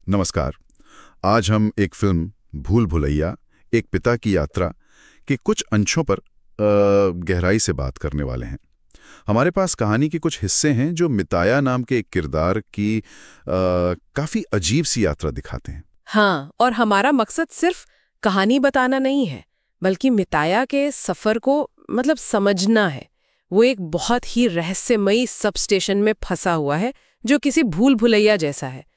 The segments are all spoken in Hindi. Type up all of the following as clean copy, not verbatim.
नमस्कार। आज हम एक फिल्म भूल भुलैया, एक पिता की यात्रा के कुछ अंशों पर गहराई से बात करने वाले हैं। हमारे पास कहानी के कुछ हिस्से हैं जो मिताया नाम के एक किरदार की काफ़ी अजीब सी यात्रा दिखाते हैं। हाँ, और हमारा मकसद सिर्फ कहानी बताना नहीं है, बल्कि मिताया के सफ़र को समझना है। वो एक बहुत ही रहस्यमयी सब स्टेशन में फंसा हुआ है जो किसी भूल भुलैया जैसा है।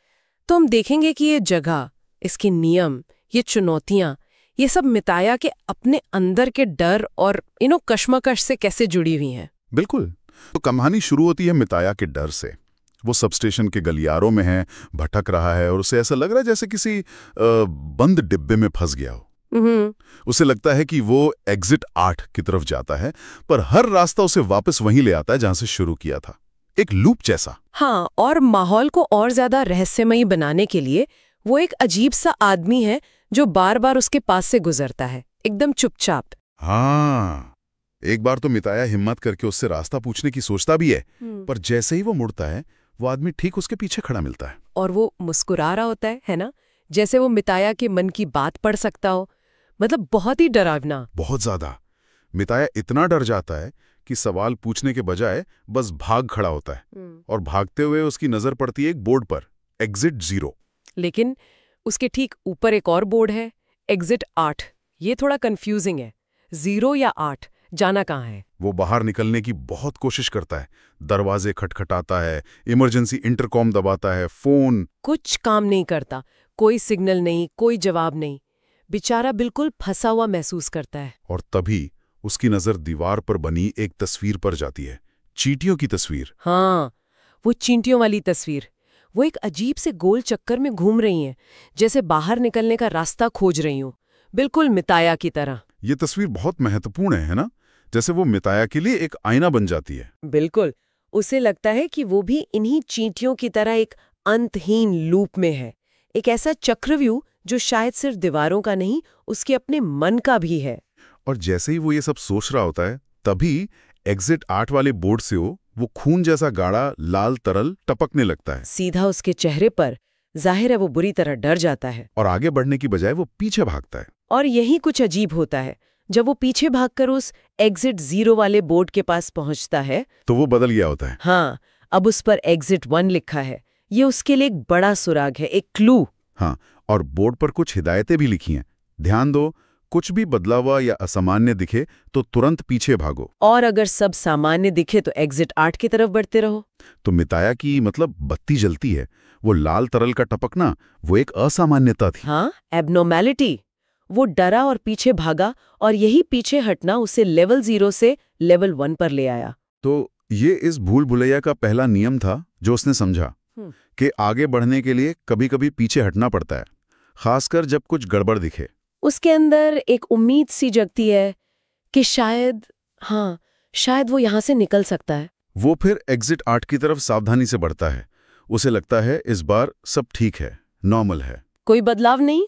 तो हम देखेंगे कि ये जगह, इसके नियम, ये चुनौतियाँ, ये सब मिताया के अपने अंदर के डर और कश्मकश से कैसे जुड़ी हुई हैं। बिल्कुल। तो कहानी शुरू होती है मिताया के डर से। वो सब स्टेशन के गलियारों में है, भटक रहा है और उसे ऐसा लग रहा है जैसे किसी बंद डिब्बे में फंस गया हो। उसे लगता है कि वो एग्जिट 8 की तरफ जाता है, पर हर रास्ता उसे वापस वहीं ले आता है जहां से शुरू किया था, एक लूप जैसा। हाँ, और माहौल को और ज्यादा रहस्यमयी बनाने के लिए वो एक अजीब सा आदमी है जो बार बार उसके पास से गुजरता है, एकदम चुपचाप। हाँ, एक बार तो मिताया हिम्मत करके उससे रास्ता पूछने की सोचता भी है, पर जैसे ही वो मुड़ता है वो आदमी ठीक उसके पीछे खड़ा मिलता है। और वो मुस्कुरा रहा होता है ना, जैसे वो मिताया के मन की बात पढ़ सकता हो। बहुत ही डरावना। बहुत ज्यादा। मिताया इतना डर जाता है कि सवाल पूछने के बजाय बस भाग खड़ा होता है, और भागते हुए उसकी नजर पड़ती है एक बोर्ड पर, एग्जिट 0। लेकिन उसके ठीक ऊपर एक और बोर्ड है, एग्जिट 8। ये थोड़ा कंफ्यूजिंग है। 0 या 8, जाना कहाँ है? वो बाहर निकलने की बहुत कोशिश करता है, दरवाजे खटखटाता है, इमरजेंसी इंटरकॉम दबाता है, फोन कुछ काम नहीं करता, कोई सिग्नल नहीं, कोई जवाब नहीं। बेचारा बिल्कुल फंसा हुआ महसूस करता है। और तभी उसकी नजर दीवार पर बनी एक तस्वीर पर जाती है, चींटियों की तस्वीर। हाँ, वो चींटियों वाली तस्वीर। वो एक अजीब से गोल चक्कर में घूम रही हैं, जैसे बाहर निकलने का रास्ता खोज रही हूँ, बिल्कुल मिताया की तरह। ये तस्वीर बहुत महत्वपूर्ण है ना? जैसे वो मिताया के लिए एक आईना बन जाती है। बिल्कुल। उसे लगता है कि वो भी इन्हीं चींटियों की तरह एक अंतहीन लूप में है, एक ऐसा चक्रव्यूह जो शायद सिर्फ दीवारों का नहीं, उसके अपने मन का भी है। और जैसे ही वो ये सब सोच रहा होता है, तभी एग्जिट 8 वाले बोर्ड से वो खून जैसा गाढ़ा लाल तरल टपकने लगता है। सीधा उसके चेहरे पर। जाहिर है वो बुरी तरह डर जाता है और आगे बढ़ने की बजाय वो पीछे भागता है। और यही कुछ अजीब होता है। जब वो पीछे भागकर उस एग्जिट 0 वाले बोर्ड के पास पहुंचता है तो वो बदल गया होता है। हाँ, अब उस पर एग्जिट 1 लिखा है। ये उसके लिए एक बड़ा सुराग है, एक क्लू। हाँ, और बोर्ड पर कुछ हिदायतें भी लिखी हैं। ध्यान दो, कुछ भी बदला हुआ या असामान्य दिखे तो तुरंत पीछे भागो, और अगर सब सामान्य दिखे तो एग्जिट 8 की तरफ बढ़ते रहो। तो मिताया की बत्ती जलती है। वो लाल तरल का टपकना, वो एक असामान्यता थी। हाँ, एब्नॉर्मैलिटी। वो डरा और पीछे भागा, और यही पीछे हटना उसे लेवल 0 से लेवल 1 पर ले आया। तो ये इस भूल भुलैया का पहला नियम था जो उसने समझा, कि आगे बढ़ने के लिए कभी-कभी पीछे हटना पड़ता है, खासकर जब कुछ गड़बड़ दिखे। उसके अंदर एक उम्मीद सी जगती है कि शायद वो यहाँ से निकल सकता है। वो फिर एग्जिट 8 की तरफ सावधानी से बढ़ता है। उसे लगता है इस बार सब ठीक है, नॉर्मल है, कोई बदलाव नहीं।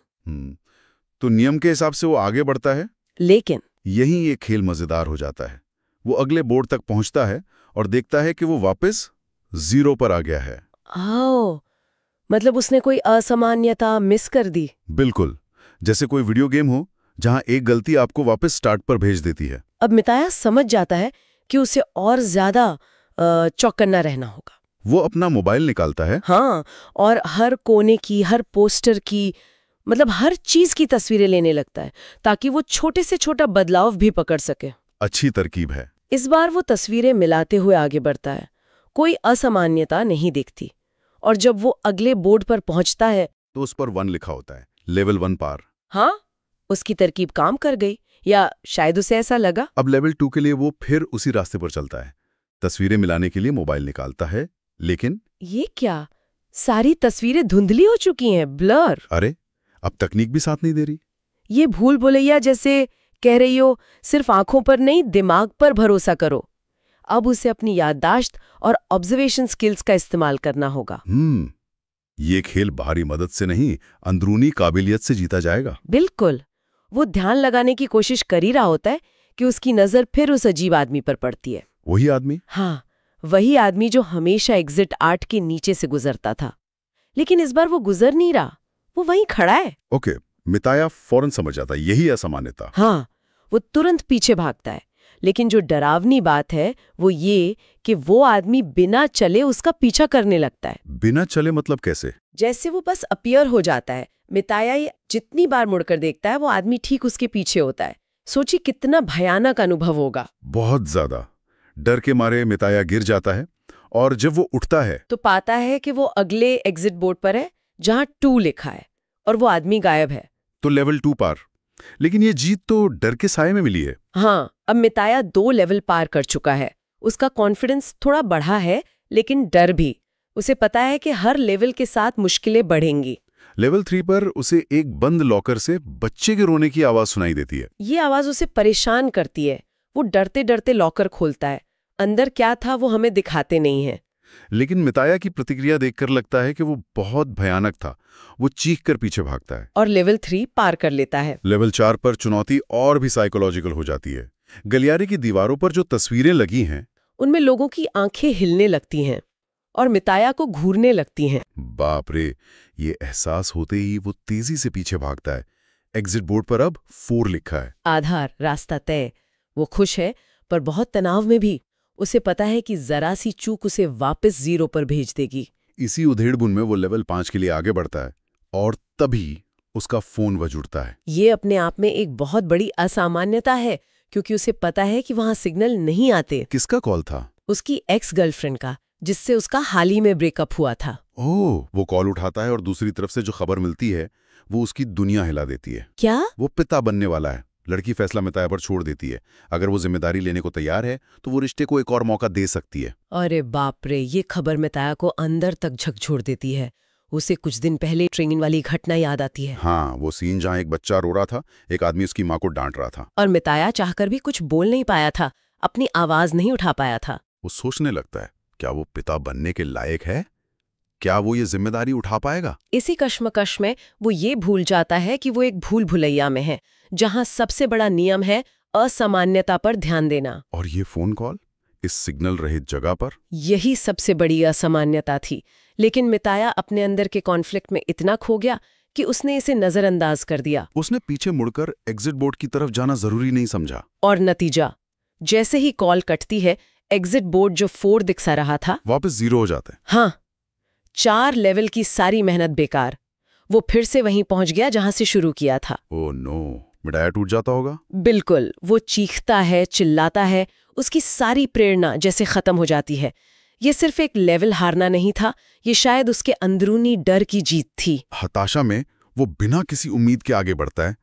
तो नियम के हिसाब से वो आगे बढ़ता है। लेकिन यही ये खेल मजेदार हो जाता है। वो अगले बोर्ड तक पहुंचता है और देखता है कि वो वापस 0 पर आ गया है। उसने कोई असामान्यता मिस कर दी। बिल्कुल, जैसे कोई वीडियो गेम हो जहां एक गलती आपको वापस स्टार्ट पर भेज देती है। अब मिताया समझ जाता है कि उसे और ज्यादा चौकन्ना रहना होगा। वो अपना मोबाइल निकालता है। हाँ, और हर कोने की, हर पोस्टर की, हर चीज की तस्वीरें लेने लगता है, ताकि वो छोटे से छोटा बदलाव भी पकड़ सके। अच्छी तरकीब है। इस बार वो तस्वीरें मिलाते हुए आगे बढ़ता है। कोई असामान्यता नहीं दिखती। और जब वो अगले बोर्ड पर पहुंचता है तो उस पर 1 लिखा होता है, लेवल 1 पार। हाँ, उसकी तरकीब काम कर गई, या शायद उसे ऐसा लगा। अब लेवल 2 के लिए वो फिर उसी रास्ते पर चलता है। तस्वीरें मिलाने के लिए मोबाइल निकालता है, लेकिन ये क्या, सारी तस्वीरें धुंधली हो चुकी हैं, ब्लर। अरे, अब तकनीक भी साथ नहीं दे रही। ये भूल भुलैया जैसे कह रही हो, सिर्फ आंखों पर नहीं, दिमाग पर भरोसा करो। अब उसे अपनी याददाश्त और ऑब्जर्वेशन स्किल्स का इस्तेमाल करना होगा। ये खेल बाहरी मदद से नहीं, अंदरूनी काबिलियत से जीता जाएगा। बिल्कुल। वो ध्यान लगाने की कोशिश कर ही रहा होता है कि उसकी नजर फिर उस अजीब आदमी पर पड़ती है। वही आदमी? हाँ, वही आदमी जो हमेशा एग्जिट 8 के नीचे से गुजरता था। लेकिन इस बार वो गुजर नहीं रहा, वो वहीं खड़ा है। ओके, मिताया फौरन समझ जाता है यही असामान्यता। हाँ, वो तुरंत पीछे भागता है। लेकिन जो डरावनी बात है वो ये कि वो आदमी बिना चले उसका पीछा करने लगता है। बिना चले मतलब कैसे? जैसे वो बस अपीयर हो जाता है। मिताया जितनी बार मुड़कर देखता है वो आदमी ठीक उसके पीछे होता है। सोचिए कितना भयानक अनुभव होगा। बहुत ज्यादा। डर के मारे मिताया गिर जाता है और जब वो उठता है तो पाता है कि वो अगले एग्जिट बोर्ड पर है जहां 2 लिखा है और वो आदमी गायब है। तो लेवल 2 पार। लेकिन ये जीत तो डर के साये में मिली है। हाँ, अब मिताया 2 लेवल पार कर चुका है। उसका कॉन्फिडेंस थोड़ा बढ़ा है, लेकिन डर भी। उसे पता है कि हर लेवल के साथ मुश्किलें बढ़ेंगी। लेवल 3 पर उसे एक बंद लॉकर से बच्चे के रोने की आवाज सुनाई देती है। ये आवाज उसे परेशान करती है। वो डरते डरते लॉकर खोलता है। अंदर क्या था वो हमें दिखाते नहीं है। लेकिन मिताया की प्रतिक्रिया देखकर लगता है कि वो बहुत भयानक था। वो चीख कर पीछे भागता है और लेवल 3 पार कर लेता है। लेवल 4 पर चुनौती और भी साइकोलॉजिकल हो जाती है। गलियारे की दीवारों पर जो तस्वीरें लगी हैं उनमें लोगों की आंखें हिलने लगती हैं और मिताया को घूरने लगती हैं। बाप रे, ये एहसास होते ही वो तेजी से पीछे भागता है। एग्जिट बोर्ड पर अब 4 लिखा है। आधार, रास्ता तय। वो खुश है पर बहुत तनाव में भी। उसे पता है कि जरा सी चूक उसे वापस 0 पर भेज देगी। इसी उधेड़बुन में वो लेवल 5 के लिए आगे बढ़ता है और तभी उसका फोन बज उठता है। ये अपने आप में एक बहुत बड़ी असामान्यता है, क्योंकि उसे पता है कि वहां सिग्नल नहीं आते। किसका कॉल था? उसकी एक्स गर्लफ्रेंड का, जिससे उसका हाल ही में ब्रेकअप हुआ था। ओह, वो कॉल उठाता है और दूसरी तरफ से जो खबर मिलती है वो उसकी दुनिया हिला देती है। क्या? वो पिता बनने वाला है। लड़की फैसला मिताया पर छोड़ देती है। अगर वो जिम्मेदारी लेने को तैयार है तो वो रिश्ते को एक और मौका दे सकती है। अरे बाप रे, ये खबर मिताया को अंदर तक झकझोर देती है। उसे कुछ दिन पहले ट्रेनिंग वाली घटना याद आती है। हाँ, वो सीन जहाँ एक बच्चा रो रहा था, एक आदमी उसकी माँ को डांट रहा था। और मिताया चाहकर भी कुछ बोल नहीं पाया था, अपनी आवाज नहीं उठा पाया था। वो सोचने लगता है, क्या वो पिता बनने के लायक है? क्या वो ये जिम्मेदारी उठा पाएगा? इसी कश्मकश में वो ये भूल जाता है कि वो एक भूल भुलैया में है, जहां सबसे बड़ा नियम है असामान्यता पर ध्यान देना। और ये फोन कॉल इस सिग्नल रहित जगह पर? यही सबसे बड़ी असामान्यता थी। लेकिन मिताया अपने अंदर के कॉन्फ्लिक्ट में इतना खो गया कि उसने इसे नजरअंदाज कर दिया। उसने पीछे मुड़कर एग्जिट बोर्ड की तरफ जाना जरूरी नहीं समझा। और नतीजा, जैसे ही कॉल कटती है, एग्जिट बोर्ड जो 4 दिखा रहा था वापस 0 हो जाता है। हाँ, 4 लेवल की सारी मेहनत बेकार। वो फिर से वहीं पहुंच गया जहां से शुरू किया था। ओह नो, मिटाया टूट जाता होगा। बिल्कुल, वो चीखता है, चिल्लाता है, उसकी सारी प्रेरणा जैसे खत्म हो जाती है। ये सिर्फ एक लेवल हारना नहीं था, ये शायद उसके अंदरूनी डर की जीत थी। हताशा में वो बिना किसी उम्मीद के आगे बढ़ता है।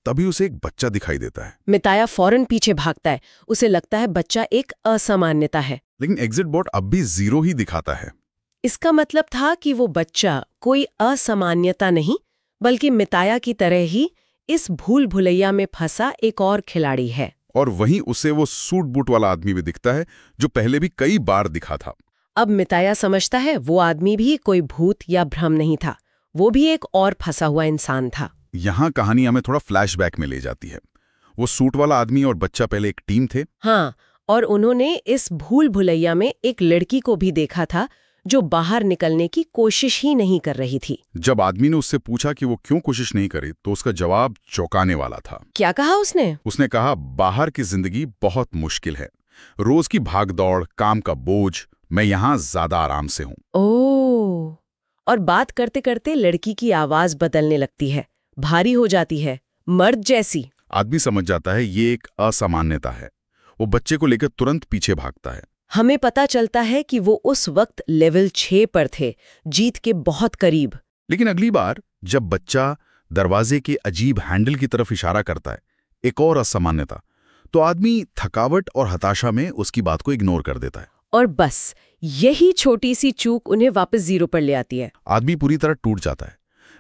तभी उसे एक बच्चा दिखाई देता है। मिताया फौरन पीछे भागता है। उसे लगता है बच्चा एक असामान्यता है। लेकिन एग्जिट बोर्ड अब भी 0 ही दिखाता है। इसका मतलब था कि वो बच्चा कोई असामान्यता नहीं, बल्कि मिताया की तरह ही इस भूल भुलैया में फंसा एक और खिलाड़ी है। और वहीं उसे वो सूट बूट वाला आदमी भी दिखता है जो पहले भी कई बार दिखा था। अब मिताया समझता है वो आदमी भी कोई भूत या भ्रम नहीं था, वो भी एक और फंसा हुआ इंसान था। यहाँ कहानी हमें थोड़ा फ्लैशबैक में ले जाती है। वो सूट वाला आदमी और बच्चा पहले एक टीम थे। हाँ, और उन्होंने इस भूल भुलैया में एक लड़की को भी देखा था जो बाहर निकलने की कोशिश ही नहीं कर रही थी। जब आदमी ने उससे पूछा कि वो क्यों कोशिश नहीं करे तो उसका जवाब चौंकाने वाला था। क्या कहा उसने? उसने कहा, बाहर की जिंदगी बहुत मुश्किल है, रोज की भागदौड़, काम का बोझ, मैं यहाँ ज्यादा आराम से हूँ। ओह, और बात करते करते लड़की की आवाज बदलने लगती है, भारी हो जाती है, मर्द जैसी। आदमी समझ जाता है ये एक असामान्यता है। वो बच्चे को लेकर तुरंत पीछे भागता है। हमें पता चलता है कि वो उस वक्त लेवल 6 पर थे, जीत के बहुत करीब। लेकिन अगली बार जब बच्चा दरवाजे के अजीब हैंडल की तरफ इशारा करता है, एक और असामान्यता, तो आदमी थकावट और हताशा में उसकी बात को इग्नोर कर देता है। और बस यही छोटी सी चूक उन्हें वापस 0 पर ले आती है। आदमी पूरी तरह टूट जाता है,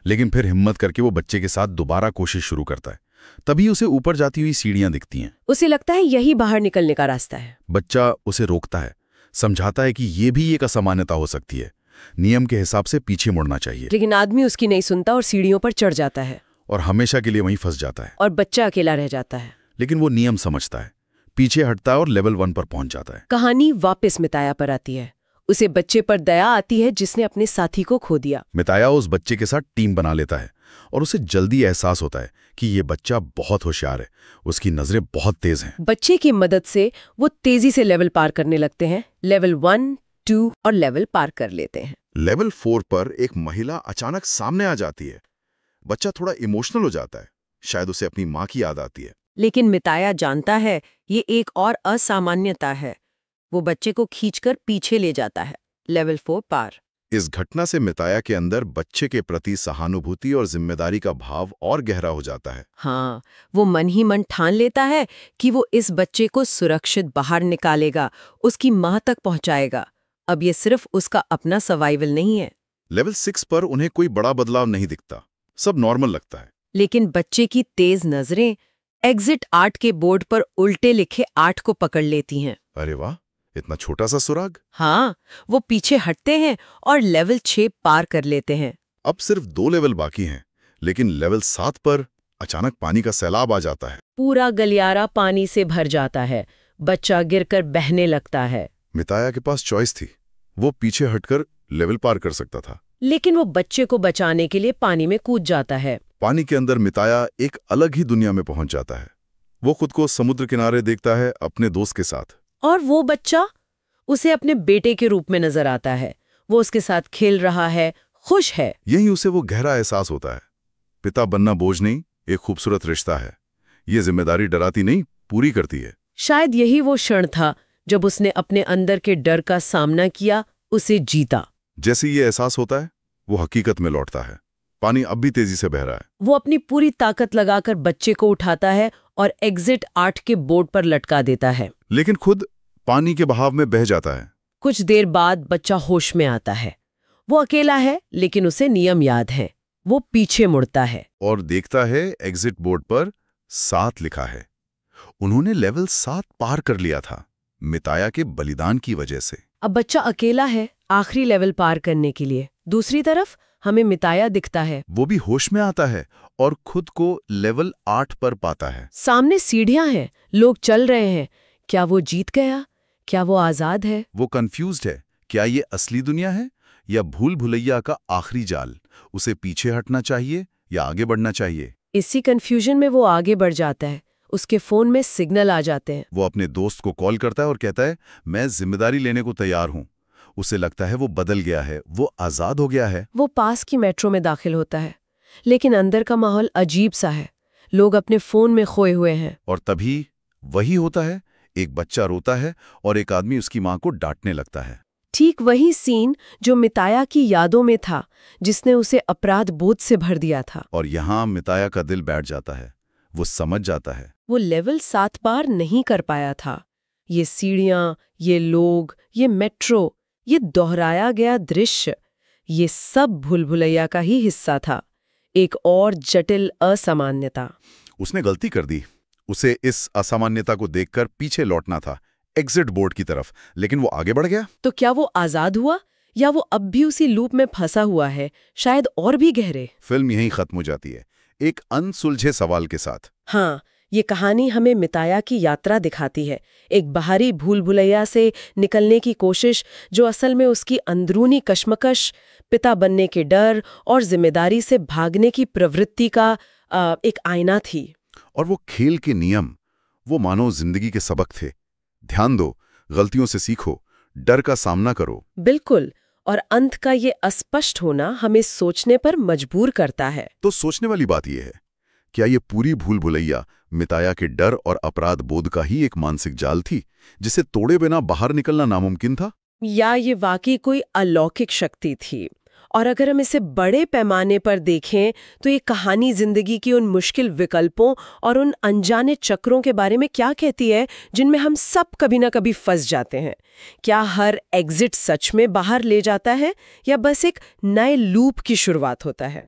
लेकिन फिर हिम्मत करके वो बच्चे के साथ दोबारा कोशिश शुरू करता है। तभी उसे ऊपर जाती हुई सीढ़ियां दिखती हैं। उसे लगता है यही बाहर निकलने का रास्ता है। बच्चा उसे रोकता है, समझाता है कि ये भी एक असामान्यता हो सकती है, नियम के हिसाब से पीछे मुड़ना चाहिए। लेकिन आदमी उसकी नहीं सुनता और सीढ़ियों पर चढ़ जाता है और हमेशा के लिए वहीं फंस जाता है। और बच्चा अकेला रह जाता है। लेकिन वो नियम समझता है, पीछे हटता है और लेवल 1 पर पहुंच जाता है। कहानी वापस मिताया पर आती है। उसे बच्चे पर दया आती है जिसने अपने साथी को खो दिया। मिताया उस बच्चे के साथ टीम बना लेता है और उसे जल्दी एहसास होता है कि ये बच्चा बहुत होशियार है, उसकी नजरें बहुत तेज हैं। बच्चे की मदद से वो तेजी से लेवल पार करने लगते हैं। लेवल 1, 2 और लेवल पार कर लेते हैं। लेवल 4 पर एक महिला अचानक सामने आ जाती है। बच्चा थोड़ा इमोशनल हो जाता है, शायद उसे अपनी माँ की याद आती है। लेकिन मिताया जानता है ये एक और असामान्यता है। वो बच्चे को खींचकर पीछे ले जाता है। लेवल 4 पार। इस घटना से मिताया के अंदर बच्चे के प्रति सहानुभूति और जिम्मेदारी का भाव और गहरा हो जाता है। हाँ, वो मन ही मन ठान लेता है कि वो इस बच्चे को सुरक्षित बाहर निकालेगा, उसकी माँ तक पहुंचाएगा। अब ये सिर्फ उसका अपना सर्वाइवल नहीं है। लेवल 6 पर उन्हें कोई बड़ा बदलाव नहीं दिखता, सब नॉर्मल लगता है। लेकिन बच्चे की तेज नजरें एग्जिट 8 के बोर्ड पर उल्टे लिखे 8 को पकड़ लेती हैं। अरे वाह, इतना छोटा सा सुराग। हाँ, वो पीछे हटते हैं और लेवल 6 पार कर लेते हैं। अब सिर्फ 2 लेवल बाकी हैं, लेकिन लेवल 7 पर अचानक पानी का सैलाब आ जाता है। पूरा गलियारा पानी से भर जाता है। बच्चा गिरकर बहने लगता है। मिताया के पास चॉइस थी, वो पीछे हटकर लेवल पार कर सकता था। लेकिन वो बच्चे को बचाने के लिए पानी में कूद जाता है। पानी के अंदर मिताया एक अलग ही दुनिया में पहुंच जाता है। वो खुद को समुद्र किनारे देखता है अपने दोस्त के साथ। और वो बच्चा उसे अपने बेटे के रूप में नजर आता है। वो उसके साथ खेल रहा है, खुश है। यही उसे वो गहरा एहसास होता है, पिता बनना बोझ नहीं, एक खूबसूरत रिश्ता है। ये जिम्मेदारी डराती नहीं, पूरी करती है। शायद यही वो क्षण था जब उसने अपने अंदर के डर का सामना किया, उसे जीता। जैसे ये एहसास होता है, वो हकीकत में लौटता है। पानी अब भी तेजी से बह रहा है। वो अपनी पूरी ताकत लगाकर बच्चे को उठाता है और एग्जिट 8 के बोर्ड पर लटका देता है। लेकिन खुद पानी के बहाव में बह जाता है। कुछ देर बाद बच्चा होश में आता है। वो अकेला है, लेकिन उसे नियम याद है। वो पीछे मुड़ता है और देखता है एग्जिट बोर्ड पर 7 लिखा है। उन्होंने लेवल 7 पार कर लिया था, मिताया के बलिदान की वजह से। अब बच्चा अकेला है आखिरी लेवल पार करने के लिए। दूसरी तरफ हमें मिताया दिखता है। वो भी होश में आता है और खुद को लेवल 8 पर पाता है। सामने सीढ़ियां हैं, लोग चल रहे हैं। क्या वो जीत गया? क्या वो आजाद है? वो कंफ्यूज्ड है, क्या ये असली दुनिया है या भूल भुलैया का आखिरी जाल? उसे पीछे हटना चाहिए या आगे बढ़ना चाहिए? इसी कंफ्यूजन में वो आगे बढ़ जाता है। उसके फोन में सिग्नल आ जाते हैं। वो अपने दोस्त को कॉल करता है और कहता है, मैं जिम्मेदारी लेने को तैयार हूं। उसे लगता है वो बदल गया है, वो आजाद हो गया है। वो पास की मेट्रो में दाखिल होता है, लेकिन अंदर का माहौल अजीब सा है। लोग अपने फोन में खोए हुए हैं। और तभी वही होता है, एक बच्चा रोता है और एक आदमी उसकी मां को डांटने लगता है। ठीक वही सीन जो मिताया की यादों में था, जिसने उसे अपराध बोध से भर दिया था। और यहां मिताया का दिल बैठ जाता है। वो समझ जाता है वो लेवल 7 पार नहीं कर पाया था। ये सीढ़ियां, ये लोग, ये मेट्रो, ये दोहराया गया दृश्य, ये सब भूल भुलैया का ही हिस्सा था। एक और जटिल असामान्यता। उसने गलती कर दी। उसे इस असामान्यता को देखकर पीछे लौटना था, एग्जिट बोर्ड की तरफ, लेकिन वो आगे बढ़ गया। तो क्या वो आजाद हुआ या वो अब भी उसी लूप में फंसा हुआ है, शायद और भी गहरे? फिल्म यहीं खत्म हो जाती है, एक अनसुलझे सवाल के साथ। हाँ, ये कहानी हमें मिताया की यात्रा दिखाती है। एक बाहरी भूल भुलैया से निकलने की कोशिश जो असल में उसकी अंदरूनी कश्मकश, पिता बनने के डर और जिम्मेदारी से भागने की प्रवृत्ति का एक आईना थी। और वो खेल के नियम, वो मानो जिंदगी के सबक थे। ध्यान दो, गलतियों से सीखो, डर का सामना करो। बिल्कुल। और अंत का ये अस्पष्ट होना हमें सोचने पर मजबूर करता है। तो सोचने वाली बात यह है, क्या ये पूरी भूल भुलैया मिताया के डर और अपराध बोध का ही एक मानसिक जाल थी, जिसे तोड़े बिना बाहर निकलना नामुमकिन था? या ये वाकई कोई अलौकिक शक्ति थी? और अगर हम इसे बड़े पैमाने पर देखें तो ये कहानी जिंदगी की उन मुश्किल विकल्पों और उन अनजाने चक्रों के बारे में क्या कहती है जिनमें हम सब कभी ना कभी फंस जाते हैं? क्या हर एग्जिट सच में बाहर ले जाता है या बस एक नए लूप की शुरुआत होता है?